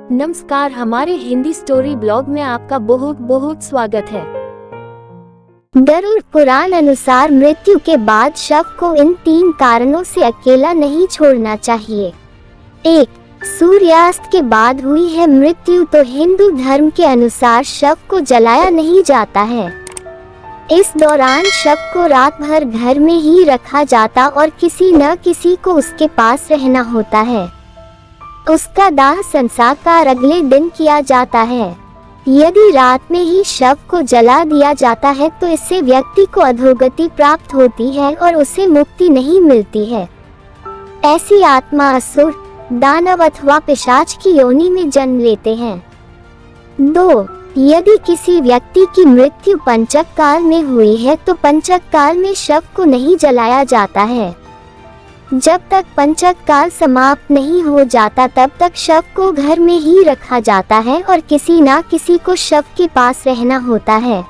नमस्कार, हमारे Hindi story blog में आपका बहुत बहुत स्वागत है। गरुड़ पुराण अनुसार मृत्यु के बाद शव को इन 3 कारणों से अकेला नहीं छोड़ना चाहिए। 1. सूर्यास्त के बाद हुई है मृत्यु तो हिंदू धर्म के अनुसार शव को जलाया नहीं जाता है। इस दौरान शव को रात भर घर में ही रखा जाता और किसी न किसी को उसके पास रहना होता है। उसका दाह संस्कार अगले दिन किया जाता है। यदि रात में ही शव को जला दिया जाता है तो इससे व्यक्ति को अधोगति प्राप्त होती है और उसे मुक्ति नहीं मिलती है। ऐसी आत्मा असुर, दानव अथवा पिशाच की योनि में जन्म लेते हैं। 2. यदि किसी व्यक्ति की मृत्यु पंचक काल में हुई है तो पंचक काल में शव को नहीं जलाया जाता है। जब तक पंचक काल समाप्त नहीं हो जाता तब तक शव को घर में ही रखा जाता है और किसी ना किसी को शव के पास रहना होता है।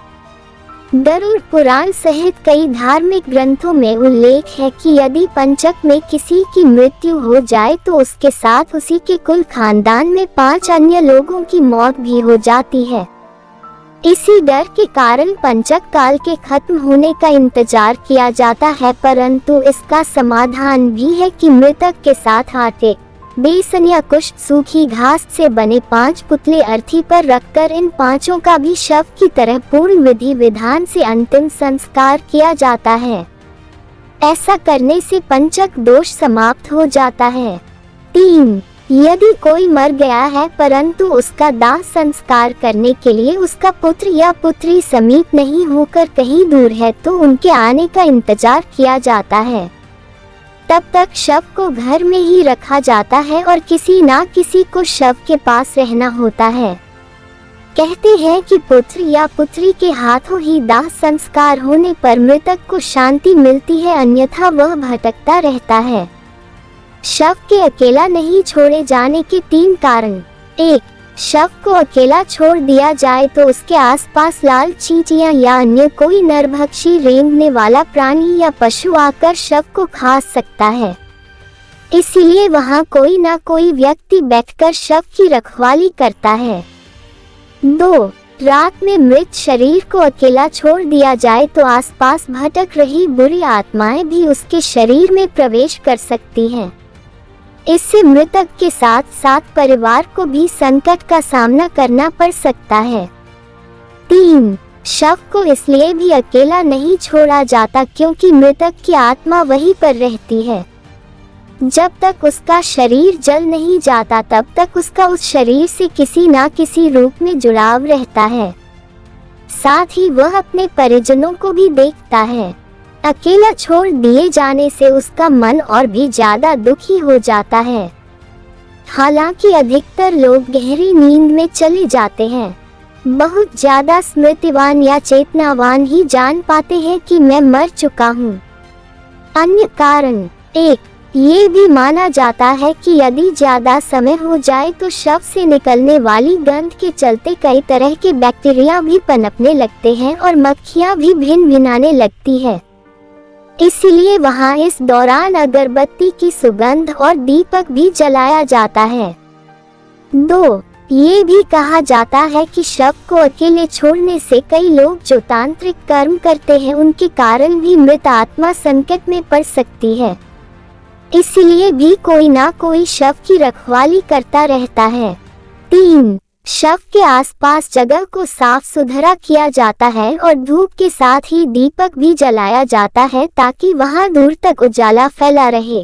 गरुड़ पुराण सहित कई धार्मिक ग्रंथों में उल्लेख है कि यदि पंचक में किसी की मृत्यु हो जाए तो उसके साथ उसी के कुल खानदान में 5 अन्य लोगों की मौत भी हो जाती है। इसी डर के कारण पंचक काल के खत्म होने का इंतजार किया जाता है, परंतु इसका समाधान भी है कि मृतक के साथ आटे, बेसन या कुछ सूखी घास से बने 5 पुतले अर्थी पर रखकर इन 5 का भी शव की तरह पूर्ण विधि विधान से अंतिम संस्कार किया जाता है। ऐसा करने से पंचक दोष समाप्त हो जाता है। 3. यदि कोई मर गया है परंतु उसका दाह संस्कार करने के लिए उसका पुत्र या पुत्री समीप नहीं होकर कहीं दूर है तो उनके आने का इंतजार किया जाता है। तब तक शव को घर में ही रखा जाता है और किसी ना किसी को शव के पास रहना होता है। कहते हैं कि पुत्र या पुत्री के हाथों ही दाह संस्कार होने पर मृतक को शांति मिलती है, अन्यथा वह भटकता रहता है। शव के अकेला नहीं छोड़े जाने के 3 कारण। 1. शव को अकेला छोड़ दिया जाए तो उसके आसपास लाल चींटियां या अन्य कोई नरभक्षी रेंगने वाला प्राणी या पशु आकर शव को खा सकता है। इसलिए वहां कोई ना कोई व्यक्ति बैठकर शव की रखवाली करता है। 2. रात में मृत शरीर को अकेला छोड़ दिया जाए तो आसपास भटक रही बुरी आत्माएं भी उसके शरीर में प्रवेश कर सकती हैं। इससे मृतक के साथ साथ परिवार को भी संकट का सामना करना पड़ सकता है। 3. शव को इसलिए भी अकेला नहीं छोड़ा जाता क्योंकि मृतक की आत्मा वहीं पर रहती है। जब तक उसका शरीर जल नहीं जाता तब तक उसका उस शरीर से किसी ना किसी रूप में जुड़ाव रहता है। साथ ही वह अपने परिजनों को भी देखता है। अकेला छोड़ दिए जाने से उसका मन और भी ज्यादा दुखी हो जाता है। हालांकि अधिकतर लोग गहरी नींद में चले जाते हैं। बहुत ज्यादा स्मृतिवान या चेतनावान ही जान पाते हैं कि मैं मर चुका हूँ। अन्य कारण। 1. ये भी माना जाता है कि यदि ज्यादा समय हो जाए तो शव से निकलने वाली गंध के चलते कई तरह के बैक्टीरिया भी पनपने लगते हैं और मक्खियाँ भी भिन भिनाने लगती है। इसलिए वहां इस दौरान अगरबत्ती की सुगंध और दीपक भी जलाया जाता है। 2. ये भी कहा जाता है कि शव को अकेले छोड़ने से कई लोग जो तांत्रिक कर्म करते हैं उनके कारण भी मृत आत्मा संकट में पड़ सकती है। इसलिए भी कोई ना कोई शव की रखवाली करता रहता है। 3. शव के आसपास जगह को साफ सुथरा किया जाता है और धूप के साथ ही दीपक भी जलाया जाता है ताकि वहां दूर तक उजाला फैला रहे।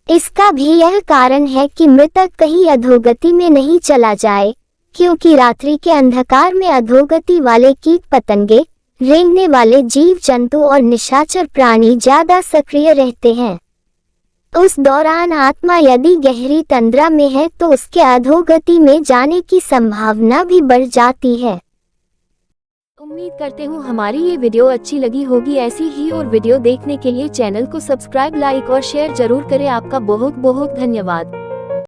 इसका भी यह कारण है कि मृतक कहीं अधोगति में नहीं चला जाए, क्योंकि रात्रि के अंधकार में अधोगति वाले कीट पतंगे, रेंगने वाले जीव जंतु और निशाचर प्राणी ज्यादा सक्रिय रहते हैं। उस दौरान आत्मा यदि गहरी तंद्रा में है तो उसके अधोगति में जाने की संभावना भी बढ़ जाती है। उम्मीद करते हूँ हमारी ये वीडियो अच्छी लगी होगी। ऐसी ही और वीडियो देखने के लिए चैनल को सब्सक्राइब, लाइक और शेयर जरूर करें। आपका बहुत बहुत धन्यवाद।